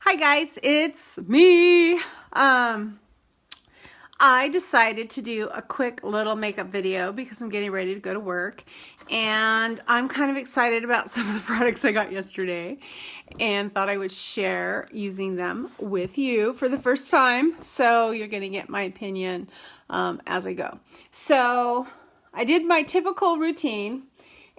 Hi guys, it's me. I decided to do a quick little makeup video because I'm getting ready to go to work, and I'm kind of excited about some of the products I got yesterday and thought I would share using them with you for the first time, so you're going to get my opinion as I go. So I did my typical routine,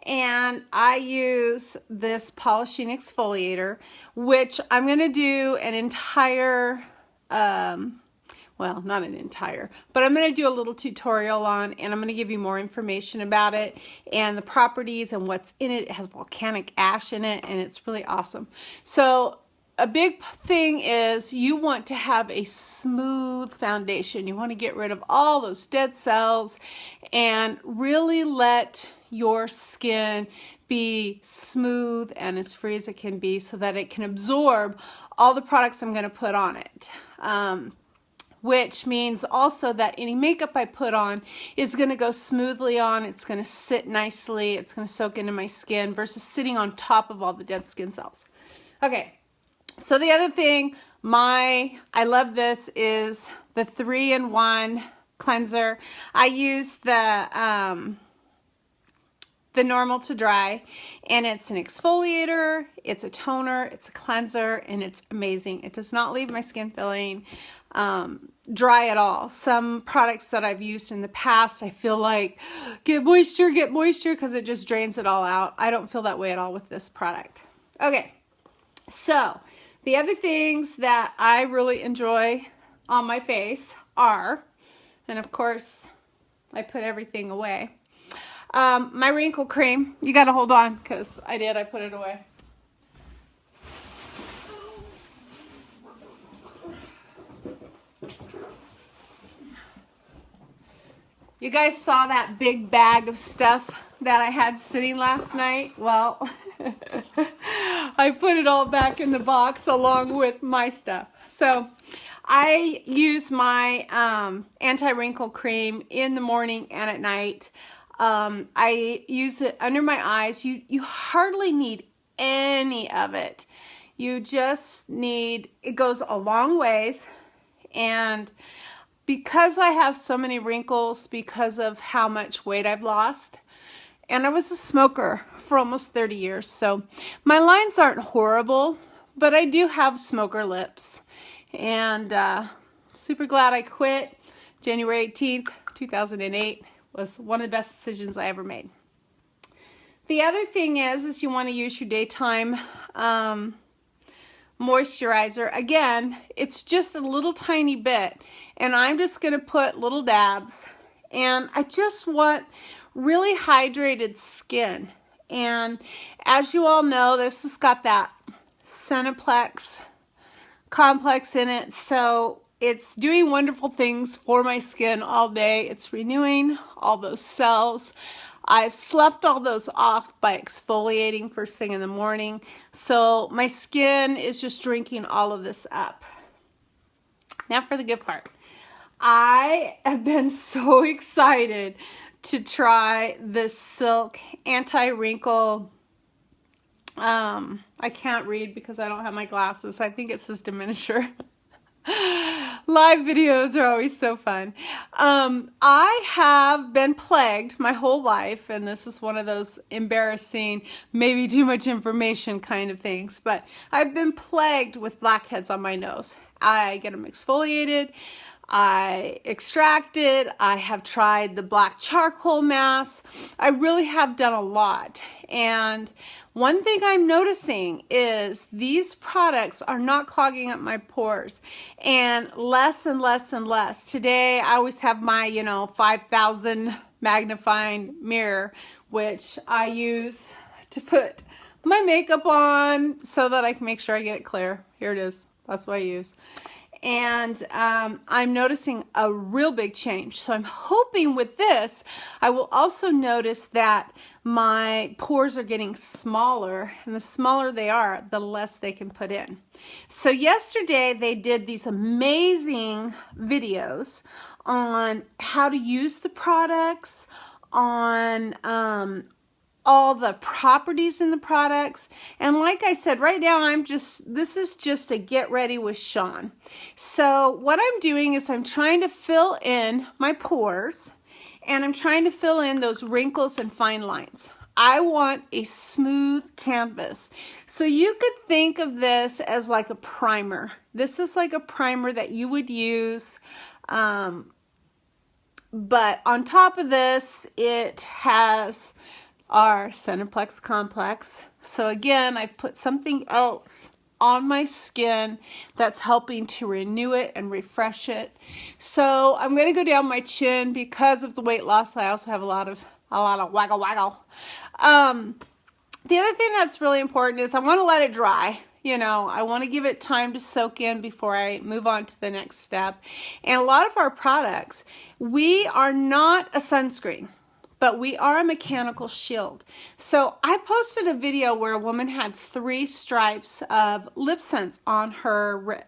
and I use this polishing exfoliator, which I'm going to do an entire, well, not an entire, but I'm going to do a little tutorial on, and I'm going to give you more information about it and the properties and what's in it. It has volcanic ash in it, and it's really awesome. So a big thing is you want to have a smooth foundation. You want to get rid of all those dead cells and really let your skin be smooth and as free as it can be so that it can absorb all the products I'm going to put on it. Which means also that any makeup I put on is going to go smoothly on. It's going to sit nicely. It's going to soak into my skin versus sitting on top of all the dead skin cells. Okay. So the other thing, I love this, is the 3-in-1 cleanser. I use the normal to dry, and it's an exfoliator, it's a toner, it's a cleanser, and it's amazing. It does not leave my skin feeling dry at all. Some products that I've used in the past, I feel like get moisture, because it just drains it all out. I don't feel that way at all with this product. Okay, so the other things that I really enjoy on my face are, and of course I put everything away, my wrinkle cream. You gotta hold on because I put it away. You guys saw that big bag of stuff that I had sitting last night? Well, I put it all back in the box along with my stuff. So I use my anti-wrinkle cream in the morning and at night. I use it under my eyes. You hardly need any of it. You just need, it goes a long ways, and because I have so many wrinkles because of how much weight I've lost, and I was a smoker for almost 30 years, so my lines aren't horrible, but I do have smoker lips, and super glad I quit. January 18th, 2008 was one of the best decisions I ever made. The other thing is you want to use your daytime moisturizer. Again, it's just a little tiny bit, and I'm just going to put little dabs, and I just want really hydrated skin. And as you all know, this has got that Cineplex complex in it, so it's doing wonderful things for my skin all day. It's renewing all those cells. I've sloughed all those off by exfoliating first thing in the morning. So my skin is just drinking all of this up. Now for the good part. I have been so excited to try this Silk anti-wrinkle, I can't read because I don't have my glasses. I think it says diminisher. Live videos are always so fun. I have been plagued my whole life, and this is one of those embarrassing, maybe too much information kind of things, but I've been plagued with blackheads on my nose. I get them exfoliated, I extract it, I have tried the black charcoal mask. I really have done a lot, and one thing I'm noticing is these products are not clogging up my pores, and less and less and less. Today I always have my 5,000 magnifying mirror, which I use to put my makeup on so that I can make sure I get it clear. Here it is. That's what I use. And I'm noticing a real big change. So I'm hoping with this, I will also notice that my pores are getting smaller, and the smaller they are, the less they can put in. So yesterday they did these amazing videos on how to use the products, on all the properties in the products. And like I said, right now this is just a get ready with Shawn. So what I'm doing is I'm trying to fill in my pores, and I'm trying to fill in those wrinkles and fine lines. I want a smooth canvas. So you could think of this as like a primer. This is like a primer that you would use, but on top of this, it has our Cineplex Complex. So again, I've put something else on my skin that's helping to renew it and refresh it. So I'm going to go down my chin because of the weight loss. I also have a lot of waggle waggle. The other thing that's really important is I want to let it dry. You know, I want to give it time to soak in before I move on to the next step. And a lot of our products, we are not a sunscreen, but we are a mechanical shield. So I posted a video where a woman had 3 stripes of lip sense on her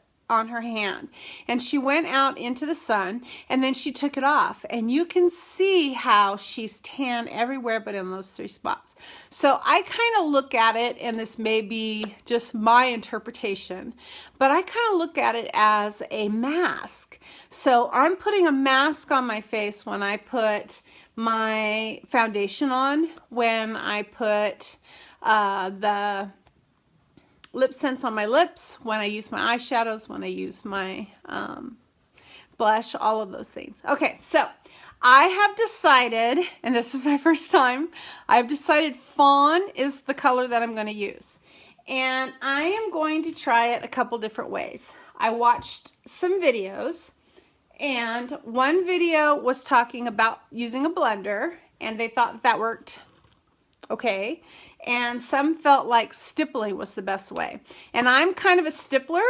hand, and she went out into the sun and then she took it off, and you can see how she's tan everywhere but in those 3 spots. So I kind of look at it, and this may be just my interpretation, but I kind of look at it as a mask. So I'm putting a mask on my face when I put my foundation on, when I put the lip sense on my lips, when I use my eyeshadows, when I use my blush, all of those things. Okay, so I have decided, and this is my first time, I've decided fawn is the color that I'm going to use. And I am going to try it a couple different ways. I watched some videos, and one video was talking about using a blender, and they thought that worked okay. And some felt like stippling was the best way. And I'm kind of a stippler,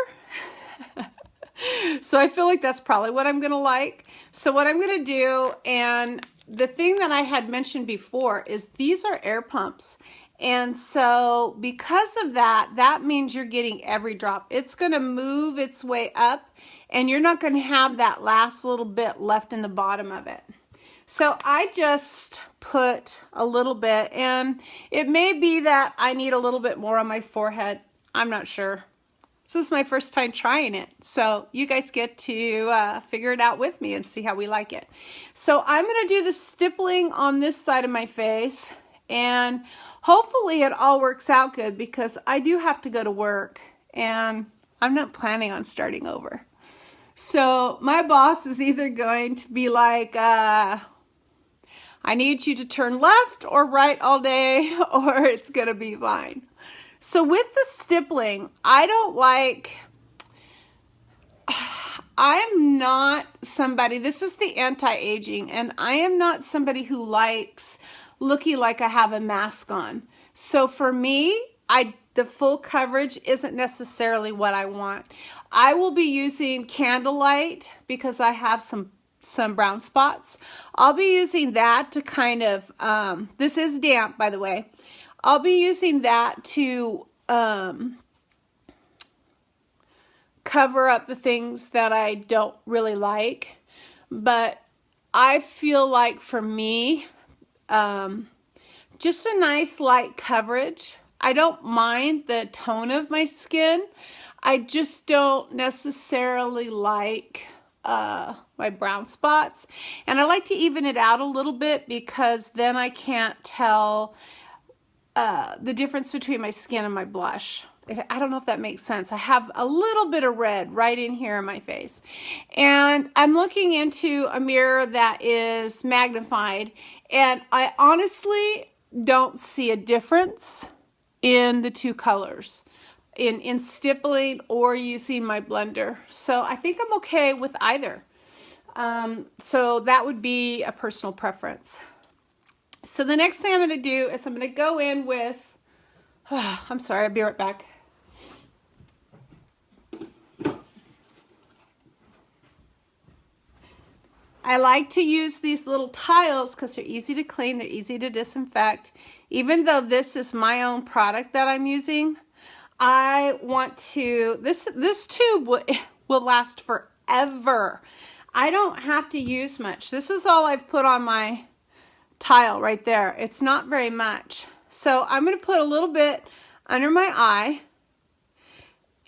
so I feel like that's probably what I'm going to like. So what I'm going to do, and the thing that I had mentioned before, is these are air pumps. And so because of that, that means you're getting every drop. It's going to move its way up, and you're not going to have that last little bit left in the bottom of it. So I just put a little bit, and it may be that I need a little bit more on my forehead. I'm not sure. This is my first time trying it, so you guys get to figure it out with me and see how we like it. So I'm going to do the stippling on this side of my face, and hopefully it all works out good, because I do have to go to work, and I'm not planning on starting over. So my boss is either going to be like, I need you to turn left or right all day, or it's going to be fine. So with the stippling, I'm not somebody, this is the anti-aging, and I am not somebody who likes looking like I have a mask on. So for me, the full coverage isn't necessarily what I want. I will be using Candlelight because I have some brown spots. I'll be using that to kind of, this is damp, by the way. I'll be using that to cover up the things that I don't really like. But I feel like for me, just a nice light coverage. I don't mind the tone of my skin. I just don't necessarily like my brown spots, and I like to even it out a little bit, because then I can't tell the difference between my skin and my blush. I don't know if that makes sense. I have a little bit of red right in here in my face, and I'm looking into a mirror that is magnified, and I honestly don't see a difference in the 2 colors. In stippling or using my blender. So I think I'm okay with either. So that would be a personal preference. So the next thing I'm going to do is I'm going to go in with, I'm sorry, I'll be right back. I like to use these little tiles because they're easy to clean, they're easy to disinfect. Even though this is my own product that I'm using, I want to, this tube will last forever. I don't have to use much. This is all I've put on my tile right there. It's not very much. So I'm going to put a little bit under my eye,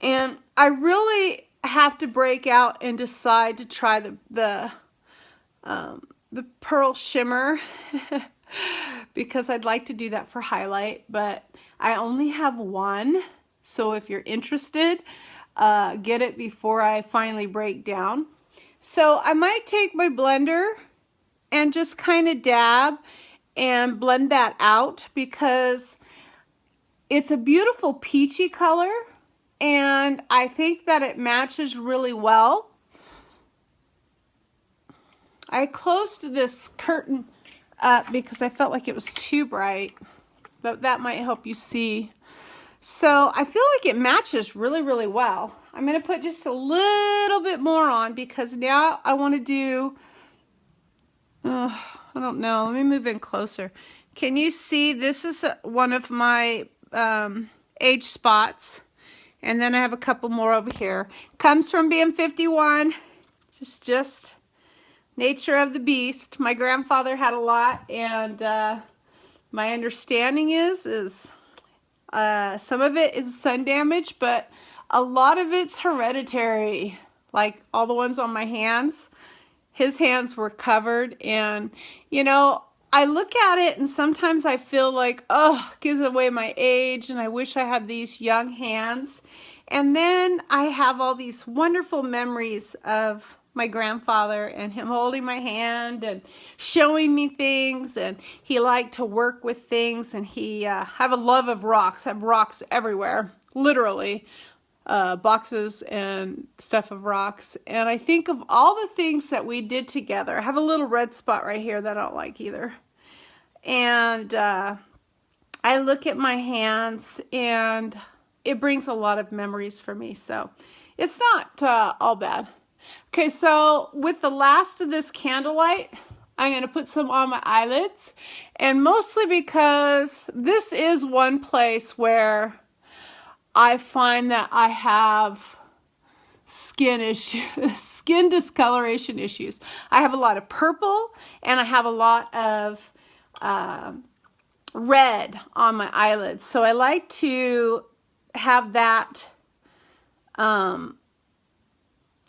and I really have to break out and decide to try the pearl shimmer because I'd like to do that for highlight, but I only have one. So if you're interested, get it before I finally break down. So I might take my blender and just kind of dab and blend that out because it's a beautiful peachy color and I think that it matches really well. I closed this curtain up because I felt like it was too bright, but that might help you see. So I feel like it matches really, really well. I'm going to put just a little bit more on because now I want to do, I don't know, let me move in closer. Can you see this is one of my age spots, and then I have a couple more over here. Comes from being 51, just nature of the beast. My grandfather had a lot, and my understanding is some of it is sun damage, but a lot of it's hereditary. Like all the ones on my hands, his hands were covered, and you know, I look at it and sometimes I feel like, oh, it gives away my age and I wish I had these young hands. And then I have all these wonderful memories of my grandfather and him holding my hand and showing me things, and he liked to work with things, and he have a love of rocks. I have rocks everywhere, literally. Boxes and stuff of rocks, and I think of all the things that we did together. I have a little red spot right here that I don't like either, and I look at my hands and it brings a lot of memories for me, so it's not all bad. Okay, so with the last of this candlelight, I'm going to put some on my eyelids, and mostly because this is one place where I find that I have skin issues, skin discoloration issues. I have a lot of purple and I have a lot of red on my eyelids. So I like to have that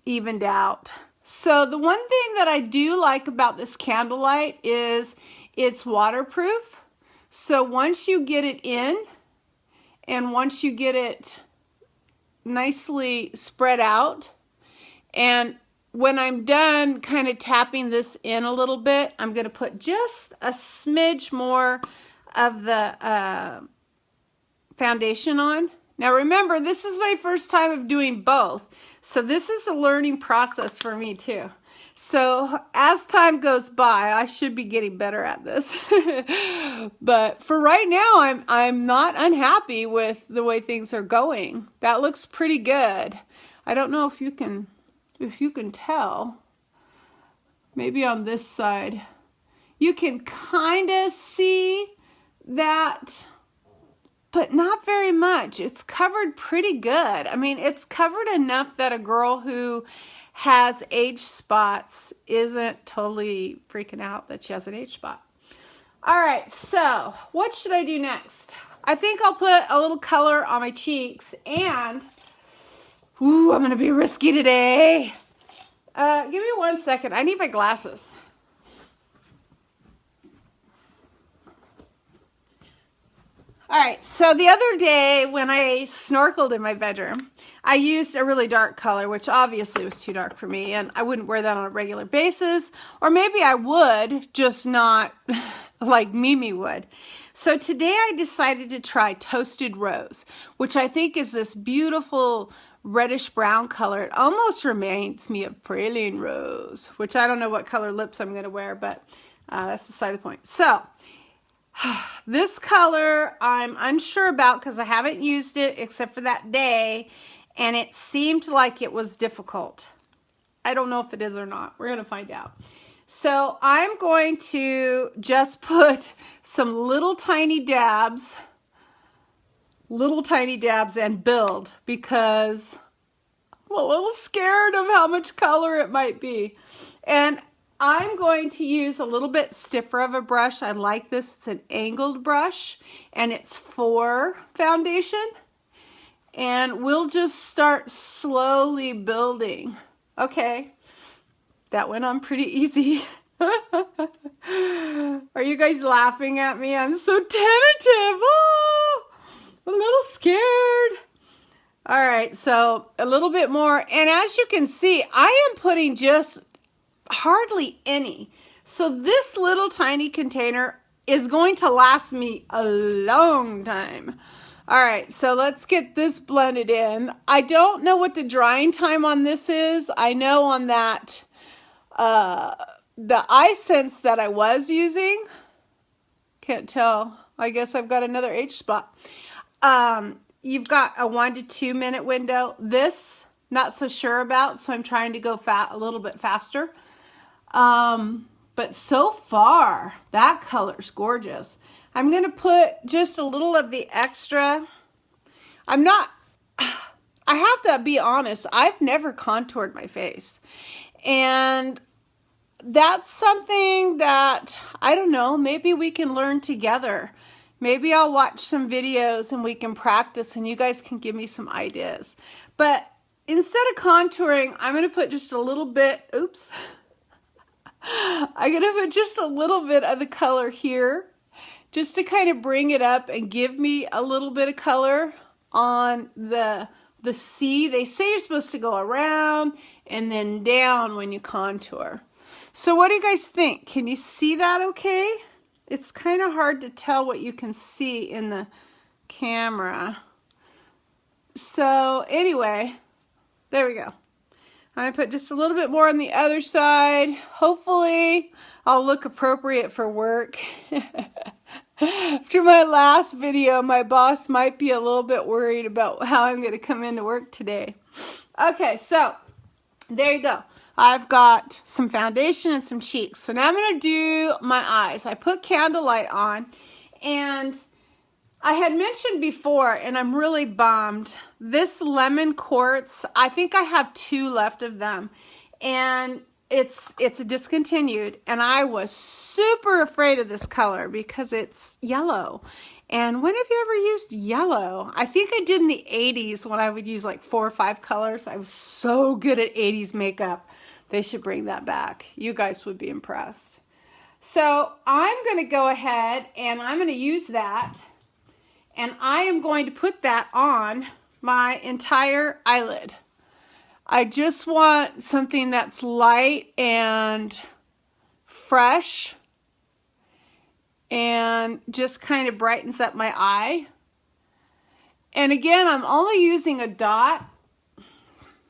evened out. So the one thing that I do like about this candlelight is it's waterproof. So once you get it in, and once you get it nicely spread out, and when I'm done kind of tapping this in a little bit, I'm going to put just a smidge more of the foundation on. Now remember, this is my first time of doing both, so this is a learning process for me too. So as time goes by, I should be getting better at this. But for right now, I'm not unhappy with the way things are going. That looks pretty good. I don't know if you can tell. Maybe on this side, you can kind of see that, but not very much. It's covered pretty good. I mean, it's covered enough that a girl who has age spots isn't totally freaking out that she has an age spot. All right, so what should I do next? I think I'll put a little color on my cheeks, and ooh, I'm gonna be risky today. Give me 1 second. I need my glasses. All right, so the other day when I snorkeled in my bedroom, I used a really dark color, which obviously was too dark for me, and I wouldn't wear that on a regular basis, or maybe I would, just not like Mimi would. So today I decided to try Toasted Rose, which I think is this beautiful reddish brown color. It almost reminds me of Praline Rose, which I don't know what color lips I'm going to wear, but that's beside the point. So this color I'm unsure about because I haven't used it except for that day, and it seemed like it was difficult. I don't know if it is or not. We're going to find out. So I'm going to just put some little tiny dabs and build because I'm a little scared of how much color it might be. And I'm going to use a little bit stiffer of a brush. I like this. It's an angled brush, and it's for foundation. And we'll just start slowly building. Okay, that went on pretty easy. Are you guys laughing at me? I'm so tentative. Oh, a little scared. All right, so a little bit more. And as you can see, I am putting just hardly any. So this little tiny container is going to last me a long time. All right, so let's get this blended in. I don't know what the drying time on this is. I know on that, the iSense that I was using, can't tell. I guess I've got another H spot. You've got a 1 to 2 minute window. This, not so sure about, so I'm trying to go a little bit faster. But so far, that color's gorgeous. I'm going to put just a little of the extra. I have to be honest, I've never contoured my face. And that's something that, I don't know, maybe we can learn together. Maybe I'll watch some videos and we can practice and you guys can give me some ideas. But instead of contouring, I'm going to put just a little bit, oops. I'm going to put just a little bit of the color here, just to kind of bring it up and give me a little bit of color on the C. They say you're supposed to go around and then down when you contour. So what do you guys think? Can you see that okay? It's kind of hard to tell what you can see in the camera. So anyway, there we go. I'm going to put just a little bit more on the other side. Hopefully I'll look appropriate for work. After my last video, my boss might be a little bit worried about how I'm going to come into work today. Okay, so there you go. I've got some foundation and some cheeks. So now I'm going to do my eyes. I put Candlelight on, and I had mentioned before, and I'm really bummed, this Lemon Quartz, I think I have 2 left of them, and it's a discontinued, and I was super afraid of this color because it's yellow. And when have you ever used yellow? I think I did in the 80s when I would use like 4 or 5 colors. I was so good at 80s makeup. They should bring that back. You guys would be impressed. So I'm going to go ahead and I'm going to use that, and I am going to put that on my entire eyelid. I just want something that's light and fresh and just kind of brightens up my eye. And again, I'm only using a dot,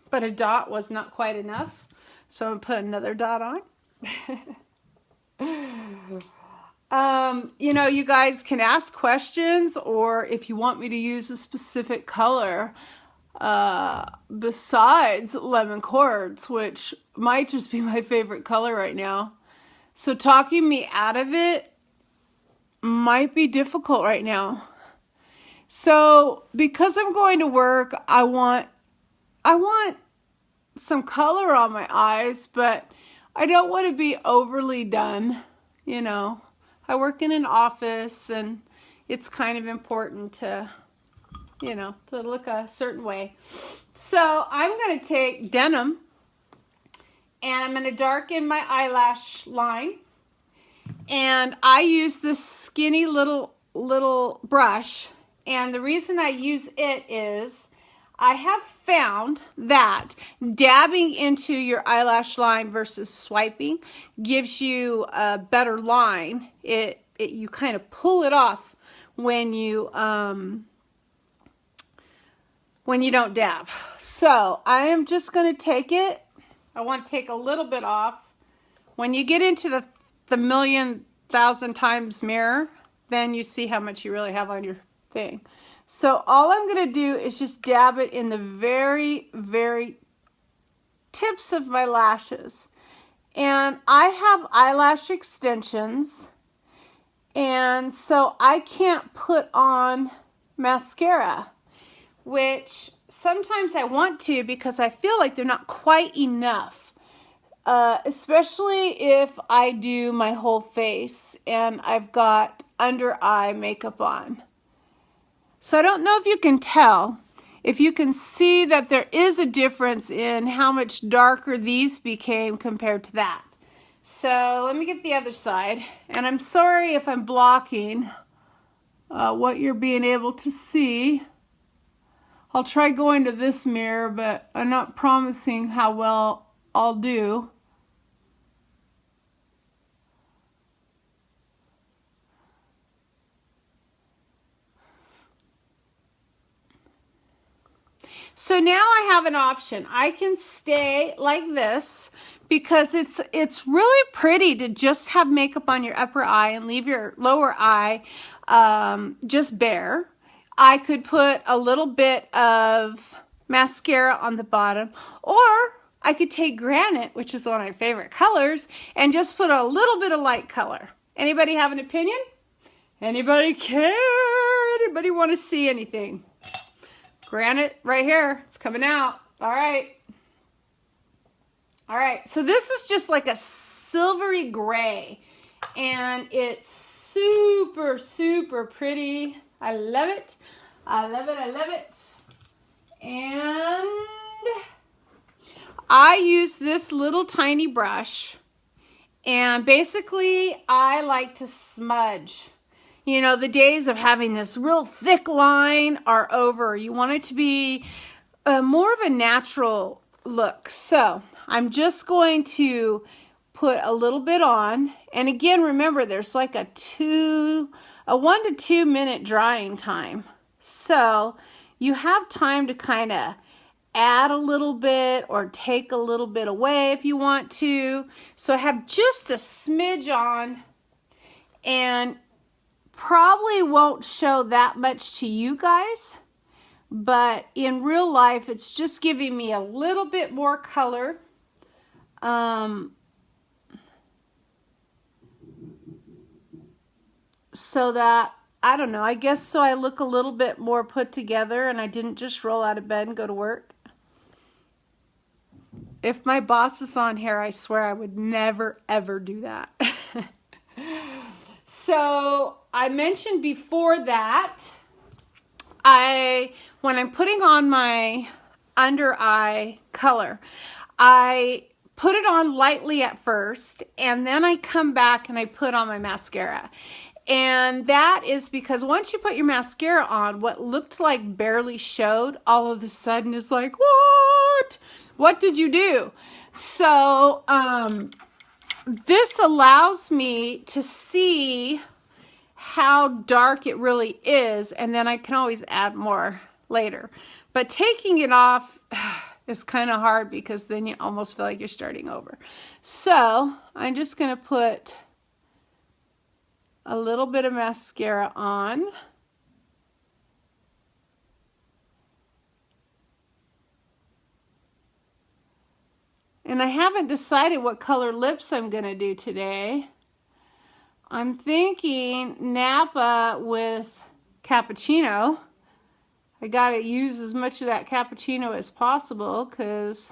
but a dot was not quite enough. So I'm going to put another dot on. You know, you guys can ask questions, or if you want me to use a specific color besides Lemon Quartz, which might just be my favorite color right now. So talking me out of it might be difficult right now. So because I'm going to work, I want some color on my eyes, but I don't want to be overly done. You know, I work in an office and it's kind of important to, you know, to look a certain way. So I'm going to take Denim and I'm going to darken my eyelash line. And I use this skinny little brush. And the reason I use it is I have found that dabbing into your eyelash line versus swiping gives you a better line. You kind of pull it off when you don't dab. So I am just going to take it. I want to take a little bit off. When you get into the 1,000,000 times mirror, then you see how much you really have on your thing. So all I'm going to do is just dab it in the very, very tips of my lashes. And I have eyelash extensions, and so I can't put on mascara, which sometimes I want to because I feel like they're not quite enough. especially if I do my whole face and I've got under eye makeup on. So I don't know if you can tell, if you can see that there is a difference in how much darker these became compared to that. So let me get the other side. And I'm sorry if I'm blocking what you're being able to see. I'll try going to this mirror, but I'm not promising how well I'll do. So now I have an option. I can stay like this because it's really pretty to just have makeup on your upper eye and leave your lower eye just bare. I could put a little bit of mascara on the bottom, or I could take granite, which is one of my favorite colors, and just put a little bit of light color. Anybody have an opinion? Anybody care? Anybody want to see anything? Granite right here, it's coming out. All right. All right, so this is just like a silvery gray, and it's super, super pretty. I love it. I love it. I love it. And I use this little tiny brush, and basically I like to smudge. You know, the days of having this real thick line are over. You want it to be more of a natural look. So I'm just going to put a little bit on. And again, remember, there's like a 1 to 2 minute drying time. So you have time to kind of add a little bit or take a little bit away if you want to. So I have just a smidge on, and probably won't show that much to you guys, but in real life it's just giving me a little bit more color. So that, I don't know, I guess so I look a little bit more put together and I didn't just roll out of bed and go to work. If my boss is on here, I swear I would never ever do that. So I mentioned before that when I'm putting on my under eye color, I put it on lightly at first, and then I come back and I put on my mascara. And that is because once you put your mascara on, what looked like barely showed, all of a sudden is like, what? What did you do? So this allows me to see how dark it really is, and then I can always add more later. But taking it off is kind of hard because then you almost feel like you're starting over. So I'm just going to put a little bit of mascara on. And I haven't decided what color lips I'm going to do today. I'm thinking Napa with cappuccino. I got to use as much of that cappuccino as possible because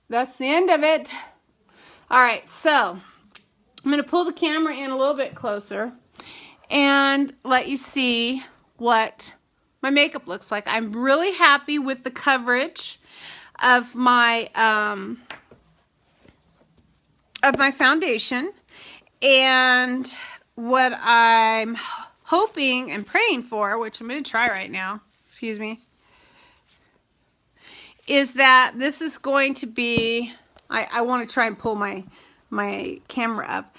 that's the end of it. All right, so I'm going to pull the camera in a little bit closer and let you see what my makeup looks like. I'm really happy with the coverage of my foundation. And what I'm hoping and praying for, which I'm going to try right now, excuse me, is that this is going to be, I want to try and pull my camera up,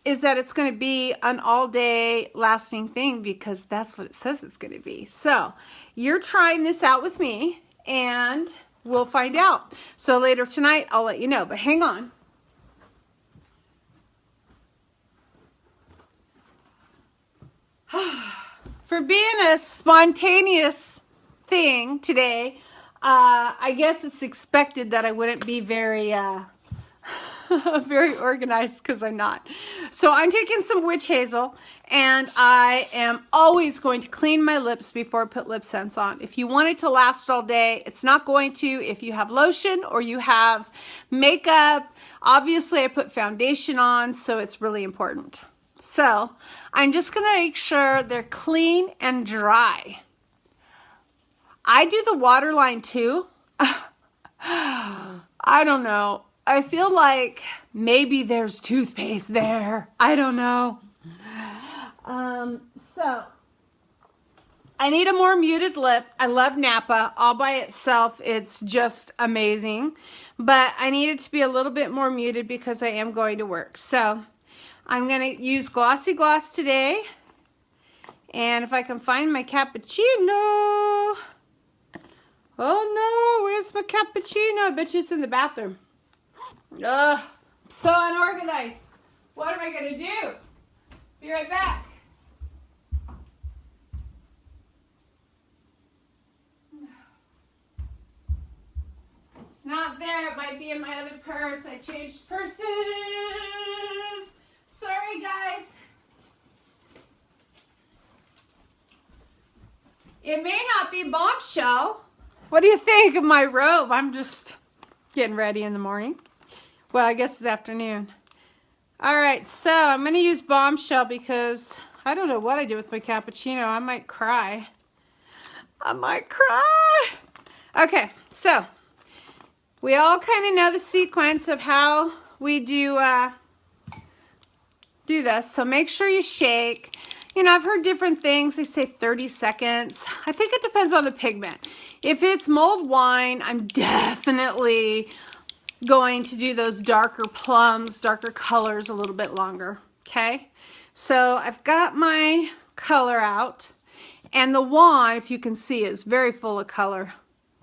is that it's going to be an all-day lasting thing because that's what it says it's going to be. So you're trying this out with me, and we'll find out. So later tonight, I'll let you know, but hang on. For being a spontaneous thing today, I guess it's expected that I wouldn't be very very organized because I'm not. So I'm taking some witch hazel, and I am always going to clean my lips before I put lip sense on. If you want it to last all day, it's not going to if you have lotion or you have makeup. Obviously, I put foundation on, so it's really important. So I'm just going to make sure they're clean and dry. I do the waterline too. I don't know. I feel like maybe there's toothpaste there. I don't know. So I need a more muted lip. I love Napa. All by itself, it's just amazing. But I need it to be a little bit more muted because I am going to work. So I'm going to use Glossy Gloss today. And if I can find my cappuccino. Oh no, where's my cappuccino? I bet you it's in the bathroom. Ugh, so unorganized. What am I going to do? Be right back. It's not there. It might be in my other purse. I changed purses. Sorry, guys. It may not be Bombshell. What do you think of my robe? I'm just getting ready in the morning. Well, I guess it's afternoon. All right, so I'm going to use Bombshell because I don't know what I did with my cappuccino. I might cry. I might cry. Okay, so we all kind of know the sequence of how we do this. So make sure you shake. You know, I've heard different things. They say 30 seconds. I think it depends on the pigment. If it's mulled wine, I'm definitely going to do those darker plums, darker colors a little bit longer, okay? So I've got my color out, and the wand, if you can see, is very full of color.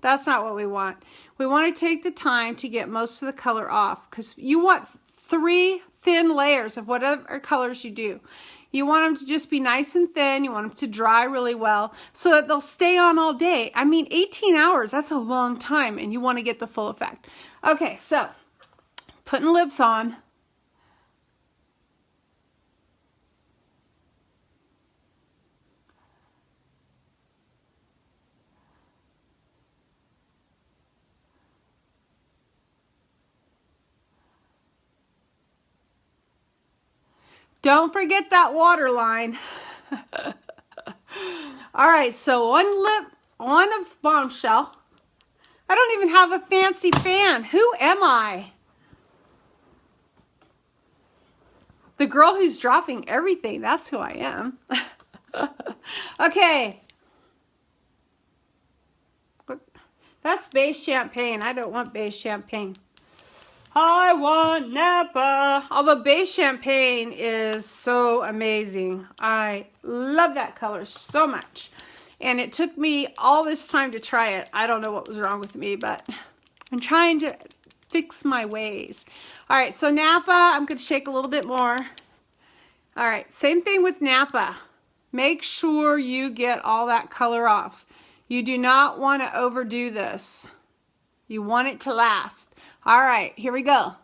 That's not what we want. We want to take the time to get most of the color off because you want 3 thin layers of whatever colors you do. You want them to just be nice and thin. You want them to dry really well so that they'll stay on all day. I mean, 18 hours, that's a long time, and you want to get the full effect. Okay, so putting lips on. Don't forget that water line. All right, so one lip, one of Bombshell. I don't even have a fancy fan. Who am I? The girl who's dropping everything. That's who I am. Okay. That's base champagne. I don't want base champagne. I want Napa. Although base champagne is so amazing. I love that color so much. And it took me all this time to try it. I don't know what was wrong with me, but I'm trying to fix my ways. All right, so Napa, I'm going to shake a little bit more. All right, same thing with Napa. Make sure you get all that color off. You do not want to overdo this. You want it to last. All right, here we go.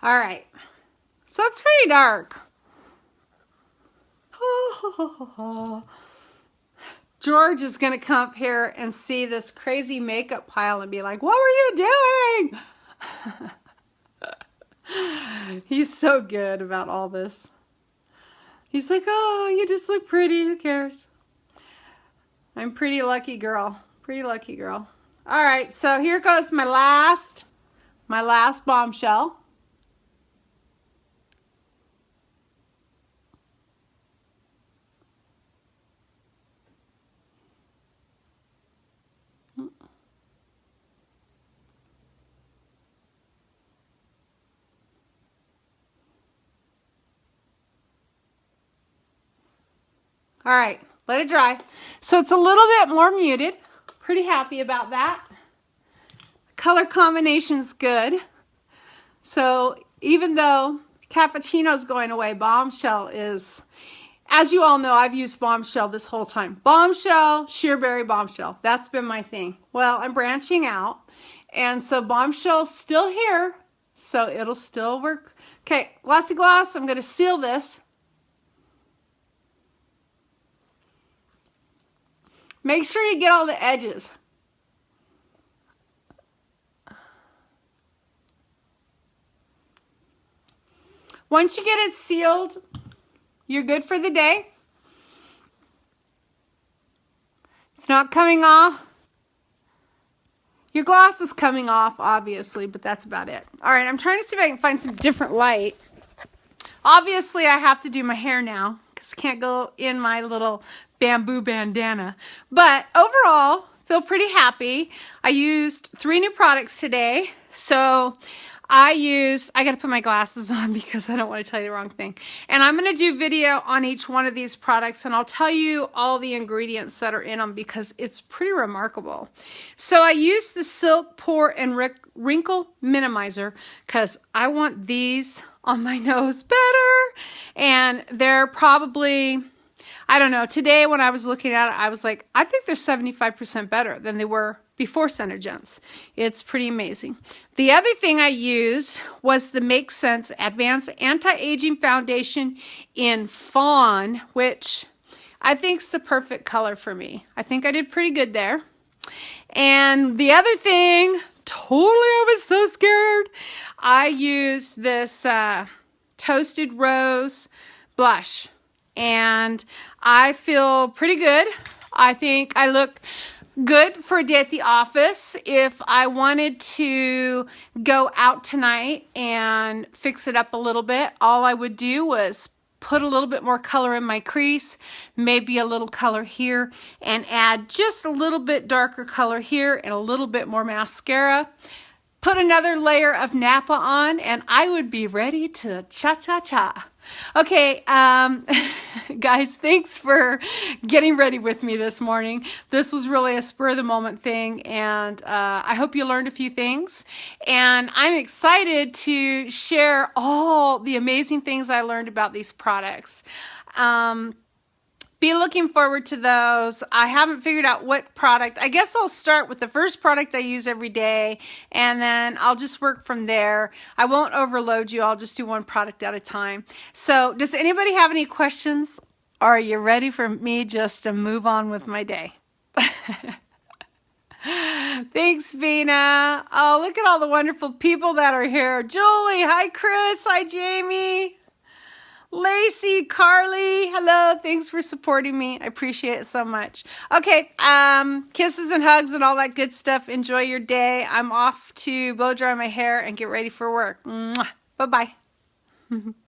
All right, so it's pretty dark. George is going to come up here and see this crazy makeup pile and be like, what were you doing? He's so good about all this. He's like, oh, you just look pretty. Who cares? I'm pretty lucky girl. Pretty lucky girl. All right, so here goes my last Bombshell. All right, let it dry. So it's a little bit more muted. Pretty happy about that. Color combination's good. So even though Cappuccino's going away, Bombshell is, as you all know, I've used Bombshell this whole time. Bombshell, Sheerberry, Bombshell. That's been my thing. Well, I'm branching out, and so Bombshell's still here, so it'll still work. Okay, Glossy Gloss, I'm going to seal this. Make sure you get all the edges. Once you get it sealed, you're good for the day. It's not coming off. Your gloss is coming off, obviously, but that's about it. All right, I'm trying to see if I can find some different light. Obviously, I have to do my hair now because I can't go in my little bamboo bandana. But overall, feel pretty happy. I used 3 new products today. So I got to put my glasses on because I don't want to tell you the wrong thing. And I'm going to do video on each one of these products, and I'll tell you all the ingredients that are in them because it's pretty remarkable. So I used the Silk Pore and Wrinkle Minimizer because I want these on my nose better. And they're probably, I don't know, today when I was looking at it, I was like, I think they're 75% better than they were before Senegence. It's pretty amazing. The other thing I used was the Make Sense Advanced Anti-Aging Foundation in Fawn, which I think is the perfect color for me. I think I did pretty good there. And the other thing, I was so scared. I used this Toasted Rose blush, and I feel pretty good. I think I look good for a day at the office. If I wanted to go out tonight and fix it up a little bit, all I would do was put a little bit more color in my crease, maybe a little color here, and add just a little bit darker color here and a little bit more mascara. Put another layer of Napa on, and I would be ready to cha-cha-cha. Okay, guys, thanks for getting ready with me this morning. This was really a spur-of-the-moment thing, and I hope you learned a few things. And I'm excited to share all the amazing things I learned about these products. Be looking forward to those. I haven't figured out what product. I guess I'll start with the first product I use every day, and then I'll just work from there. I won't overload you. I'll just do one product at a time. So does anybody have any questions? Or are you ready for me just to move on with my day? Thanks, Vina. Oh, look at all the wonderful people that are here. Julie, hi, Chris, hi, Jamie. Lacey, Carly, hello. Thanks for supporting me. I appreciate it so much. Okay, kisses and hugs and all that good stuff. Enjoy your day. I'm off to blow dry my hair and get ready for work. Bye-bye.